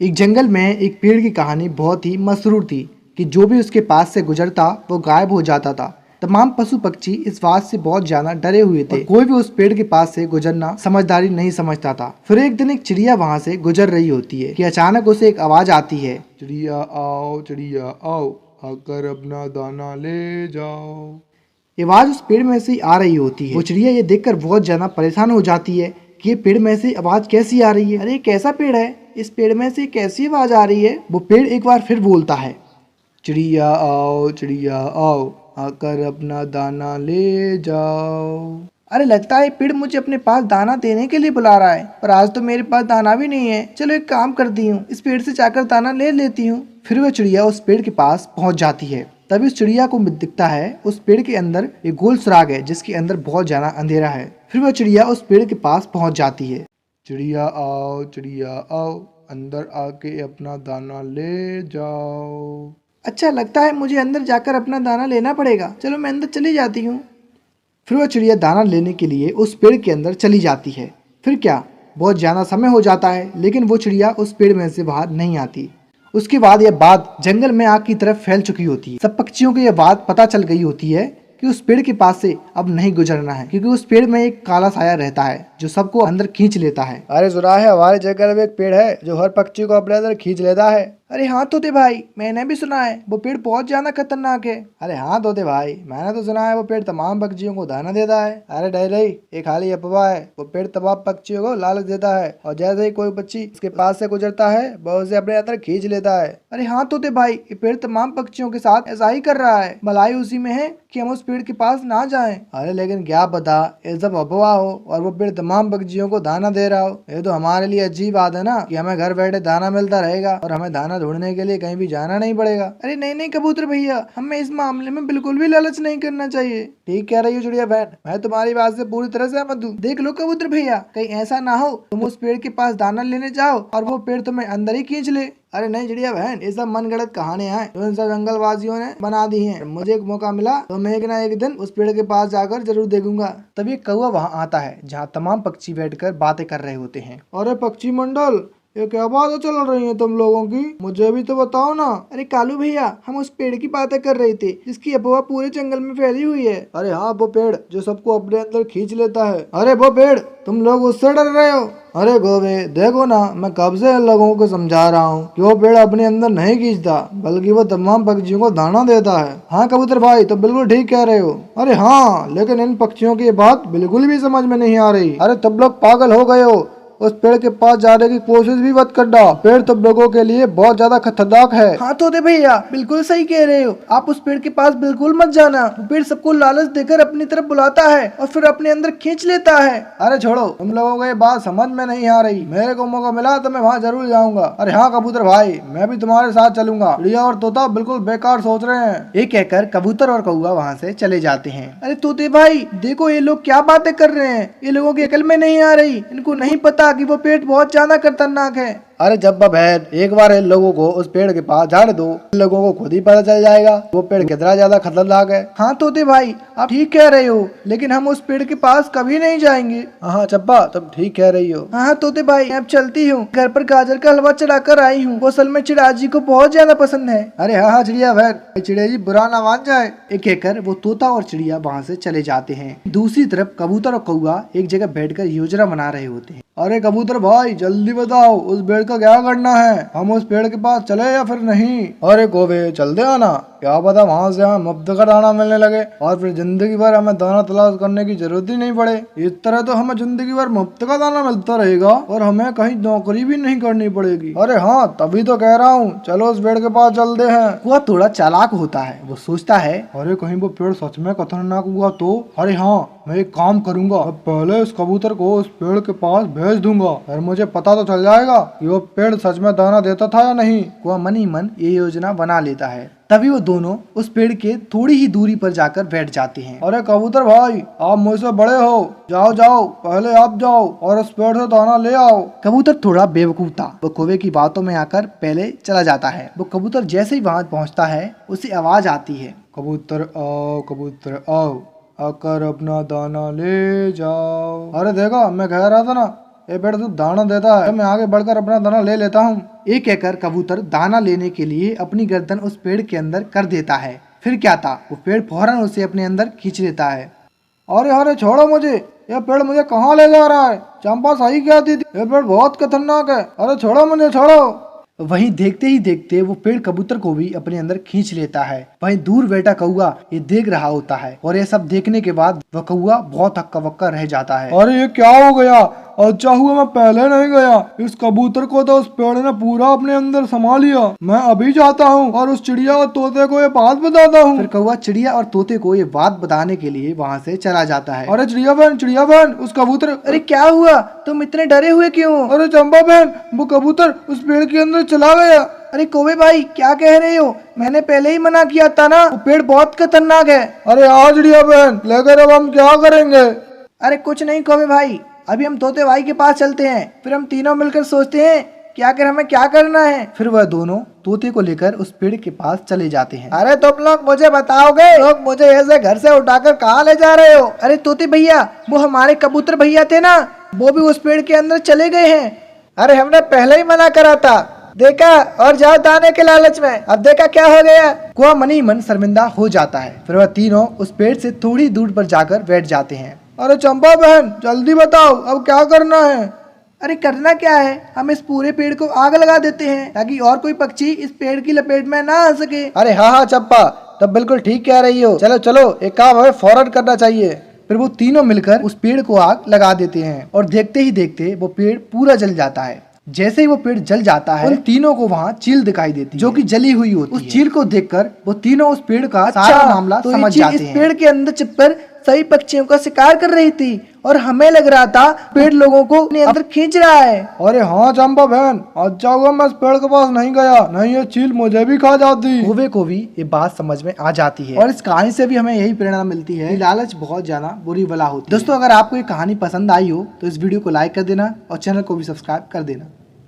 एक जंगल में एक पेड़ की कहानी बहुत ही मशहूर थी कि जो भी उसके पास से गुजरता वो गायब हो जाता था। तमाम पशु पक्षी इस बात से बहुत ज्यादा डरे हुए थे और कोई भी उस पेड़ के पास से गुजरना समझदारी नहीं समझता था। फिर एक दिन एक चिड़िया वहां से गुजर रही होती है कि अचानक उसे एक आवाज आती है, चिड़िया आओ, आकर अपना दाना ले जाओ। ये आवाज उस पेड़ में से ही आ रही होती है। वो चिड़िया ये देखकर बहुत ज्यादा परेशान हो जाती है कि ये पेड़ में से आवाज कैसी आ रही है। अरे कैसा पेड़ है, इस पेड़ में से कैसी आवाज आ रही है। वो पेड़ एक बार फिर बोलता है, चिड़िया आओ, आकर अपना दाना ले जाओ। अरे लगता है पेड़ मुझे अपने पास दाना देने के लिए बुला रहा है, पर आज तो मेरे पास दाना भी नहीं है। चलो एक काम करती हूँ, इस पेड़ से जाकर दाना ले लेती हूँ। फिर वह चिड़िया उस पेड़ के पास पहुंच जाती है। तभी उस चिड़िया को दिखता है उस पेड़ के अंदर एक गोल सुराग है जिसके अंदर बहुत ज्यादा अंधेरा है। फिर वह चिड़िया उस पेड़ के पास पहुंच जाती है। चिड़िया आओ, अंदर आके अपना दाना ले जाओ। अच्छा लगता है मुझे अंदर जाकर अपना दाना लेना पड़ेगा, चलो मैं अंदर चली जाती हूँ। फिर वह चिड़िया दाना लेने के लिए उस पेड़ के अंदर चली जाती है। फिर क्या, बहुत ज्यादा समय हो जाता है लेकिन वो चिड़िया उस पेड़ में से बाहर नहीं आती। उसके बाद यह बात जंगल में आग की तरफ फैल चुकी होती है। सब पक्षियों को यह बात पता चल गई होती है कि उस पेड़ के पास से अब नहीं गुजरना है, क्योंकि उस पेड़ में एक काला साया रहता है जो सबको अंदर खींच लेता है। अरे सुना है हमारे जंगल में एक पेड़ है जो हर पक्षी को अपने अंदर खींच लेता है। अरे हाँ तोते भाई, मैंने भी सुना है वो पेड़ बहुत ज्यादा खतरनाक है। अरे हाँ तोते भाई, मैंने तो सुना है वो पेड़ तमाम पक्षियों को दाना देता है। अरे डरे, ये खाली अफवाह है। वो पेड़ तमाम पक्षियों को लालच देता है और जैसे ही कोई पक्षी उसके पास से गुजरता है वो उसे अपने अंदर खींच लेता है। अरे हाँ तोते भाई, ये पेड़ तमाम पक्षियों के साथ ऐसा ही कर रहा है। भलाई उसी में है कि हम उस पेड़ के पास ना जाएं। अरे लेकिन क्या पता ये सब अफवाह हो और वो पेड़ तमाम पक्षियों को दाना दे रहा हो। ये तो हमारे लिए अजीब बात है ना कि हमें घर बैठे दाना मिलता रहेगा और हमें दाना ढूंढने के लिए कहीं भी जाना नहीं पड़ेगा। अरे नहीं कबूतर भैया, हमें इस मामले में बिल्कुल भी लालच नहीं करना चाहिए। ठीक कह रही हो चिड़िया बहन, मैं तुम्हारी बात से पूरी तरह सहमत हूँ। देख लो कबूतर भैया, कहीं ऐसा ना हो तुम उस पेड़ के पास दाना लेने जाओ और वो पेड़ तुम्हें अंदर ही खींच ले। अरे नहीं चिड़िया बहन, ये सब मनगढ़ंत कहानियां हैं जो इन सब जंगल वासियों ने बना दी हैं। मुझे एक मौका मिला तो मैं एक ना एक दिन उस पेड़ के पास जाकर जरूर देखूंगा। तभी एक कौवा वहाँ आता है जहाँ तमाम पक्षी बैठकर बातें कर रहे होते हैं। अरे पक्षी मंडल, ये क्या बातें चल रही हैं तुम लोगों की, मुझे भी तो बताओ ना। अरे कालू भैया, हम उस पेड़ की बातें कर रहे थे जिसकी अफवाह पूरे जंगल में फैली हुई है। अरे हाँ, वो पेड़ जो सबको अपने अंदर खींच लेता है। अरे वो पेड़, तुम लोग उससे डर रहे हो। अरे गोवे देखो ना, मैं कब से लोगों को समझा रहा हूँ कि वो पेड़ अपने अंदर नहीं खींचता बल्कि वो तमाम पक्षियों को दाना देता है। हाँ कबूतर भाई, तो बिल्कुल ठीक कह रहे हो। अरे हाँ, लेकिन इन पक्षियों की ये बात बिल्कुल भी समझ में नहीं आ रही। अरे तुम लोग पागल हो गए हो, उस पेड़ के पास जाने की कोशिश भी मत करना। पेड़ तुम लोगों के लिए बहुत ज्यादा खतरनाक है। हाँ तोते भैया, बिल्कुल सही कह रहे हो, आप उस पेड़ के पास बिल्कुल मत जाना। पेड़ सबको लालच देकर अपनी तरफ बुलाता है और फिर अपने अंदर खींच लेता है। अरे छोड़ो, तुम लोगों को ये बात समझ में नहीं आ रही। मेरे को मौका मिला तो मैं वहाँ जरूर जाऊंगा। अरे हाँ कबूतर भाई, मैं भी तुम्हारे साथ चलूंगा। चिड़िया और तोता बिल्कुल बेकार सोच रहे हैं। ये कहकर कबूतर और कौवा वहाँ से चले जाते हैं। अरे तोते भाई देखो, ये लोग क्या बातें कर रहे हैं, ये लोगों की अकल में नहीं आ रही। इनको नहीं पता कि वो पेड़ बहुत ज्यादा खतरनाक है। अरे जब बहन, एक बार इन लोगों को उस पेड़ के पास जाने दो, इन लोगों को खुद ही पता चल जाएगा वो पेड़ कितना ज्यादा खतरनाक है। हाँ तोते भाई, आप ठीक कह रहे हो, लेकिन हम उस पेड़ के पास कभी नहीं जाएंगे। हाँ चंपा, तुम ठीक कह रही हो। हाँ तोते भाई, अब चलती हूँ। घर पर गाजर का हलवा चढ़ा कर आई हूँ, वो असल में चिड़ाजी को बहुत ज्यादा पसंद है। अरे हाँ चिड़िया बहन, चिड़िया जी बुरा ना मान जाए। एक कहकर वो तोता और चिड़िया वहाँ से चले जाते हैं। दूसरी तरफ कबूतर और कौवा एक जगह बैठकर योजना बना रहे होते हैं। अरे कबूतर भाई जल्दी बताओ, उस पेड़ का क्या करना है, हम उस पेड़ के पास चले या फिर नहीं। अरे गोवे चल दे आना, क्या पता वहाँ से हमें मुफ्त का दाना मिलने लगे और फिर जिंदगी भर हमें दाना तलाश करने की जरूरत ही नहीं पड़े। इस तरह तो हमें जिंदगी भर मुफ्त का दाना मिलता रहेगा और हमें कहीं नौकरी भी नहीं करनी पड़ेगी। अरे हाँ, तभी तो कह रहा हूँ, चलो उस पेड़ के पास चलते हैं। वह थोड़ा चालाक होता है, वो सोचता है अरे कहीं वो पेड़ सच में खतरनाक हुआ तो। अरे हाँ, मैं एक काम करूंगा, पहले उस कबूतर को उस पेड़ के पास भेज दूंगा और मुझे पता तो चल जाएगा कि वो पेड़ सच में दाना देता था या नहीं। वह मन ही मन ये योजना बना लेता है। तभी वो दोनों उस पेड़ के थोड़ी ही दूरी पर जाकर बैठ जाते हैं। अरे कबूतर भाई, आप मुझसे बड़े हो, जाओ जाओ, पहले आप जाओ और उस पेड़ से दाना ले आओ। कबूतर थोड़ा बेवकूफ था, वो कौवे की बातों में आकर पहले चला जाता है। वो कबूतर जैसे ही वहां पहुंचता है उसे आवाज आती है, कबूतर आओ, आकर अपना दाना ले जाओ। अरे देखा, मैं कह रहा था ना ये पेड़ तो दाना देता है, मैं आगे बढ़कर अपना दाना ले लेता हूँ। ये कहकर कबूतर दाना लेने के लिए अपनी गर्दन उस पेड़ के अंदर कर देता है। फिर क्या था, वो पेड़ फौरन उसे अपने अंदर खींच लेता है। अरे अरे छोड़ो मुझे, ये पेड़ मुझे कहाँ ले जा रहा है? चंपा सही कहती थी, ये पेड़ बहुत खतरनाक है। अरे छोड़ो मुझे, छोड़ो। वहीं देखते ही देखते वो पेड़ कबूतर को भी अपने अंदर खींच लेता है। वहीं दूर बैठा कौआ ये देख रहा होता है और ये सब देखने के बाद वह कौआ बहुत हक्का बक्का रह जाता है। अरे ये क्या हो गया? अच्छा हुआ मैं पहले नहीं गया, इस कबूतर को तो उस पेड़ ने पूरा अपने अंदर समा लिया। मैं अभी जाता हूँ और उस चिड़िया और तोते को ये बात बताता हूँ। फिर कौआ चिड़िया और तोते को ये बात बताने के लिए वहाँ से चला जाता है। अरे चिड़िया बहन उस कबूतर। अरे क्या हुआ, तुम इतने डरे हुए क्यों? अरे चंपा बहन, वो कबूतर उस पेड़ के अंदर चला गया। अरे कौवे भाई क्या कह रहे हो? मैंने पहले ही मना किया था ना, वो पेड़ बहुत खतरनाक है। अरे हाँ चिड़िया बहन, लेकर अब हम क्या करेंगे? अरे कुछ नहीं कौवे भाई, अभी हम तोते भाई के पास चलते हैं, फिर हम तीनों मिलकर सोचते हैं क्या कर हमें क्या करना है। फिर वह दोनों तोते को लेकर उस पेड़ के पास चले जाते हैं। अरे तुम लोग मुझे बताओगे, लोग मुझे ऐसे घर से उठाकर कहाँ ले जा रहे हो? अरे तोते भैया, वो हमारे कबूतर भैया थे ना, वो भी उस पेड़ के अंदर चले गए हैं। अरे हमने पहले ही मना करा था, देखा, और जाओ दाने के लालच में, अब देखा क्या हो गया। कौआ मन ही मन शर्मिंदा हो जाता है। फिर वह तीनों उस पेड़ से थोड़ी दूर पर जाकर बैठ जाते हैं। अरे चंपा बहन जल्दी बताओ अब क्या करना है? अरे करना क्या है, हम इस पूरे पेड़ को आग लगा देते हैं ताकि और कोई पक्षी इस पेड़ की लपेट में ना आ सके। अरे हाँ चंपा, तब बिल्कुल ठीक कह रही हो। चलो चलो, एक काम हमें फौरन करना चाहिए। फिर वो तीनों मिलकर उस पेड़ को आग लगा देते हैं और देखते ही देखते वो पेड़ पूरा जल जाता है। जैसे ही वो पेड़ जल जाता है, उन तीनों को वहाँ चील दिखाई देती है जो कि जली हुई होती है। उस चील को देखकर वो तीनों उस पेड़ का सारा मामला समझ जाते हैं। इस पेड़ के अंदर छिपकर सभी पक्षियों का शिकार कर रही थी और हमें लग रहा था पेड़ लोगों को अपने अंदर खींच रहा है। अरे हाँ चंपा बहन, अच्छा हुआ मैं इस पेड़ के पास नहीं गया, नहीं ये चील मुझे भी खा जाती। कौवे को भी ये बात समझ में आ जाती है और इस कहानी से भी हमें यही प्रेरणा मिलती है कि लालच बहुत ज्यादा बुरी बला होती है। दोस्तों अगर आपको ये कहानी पसंद आई हो तो इस वीडियो को लाइक कर देना और चैनल को भी सब्सक्राइब कर देना।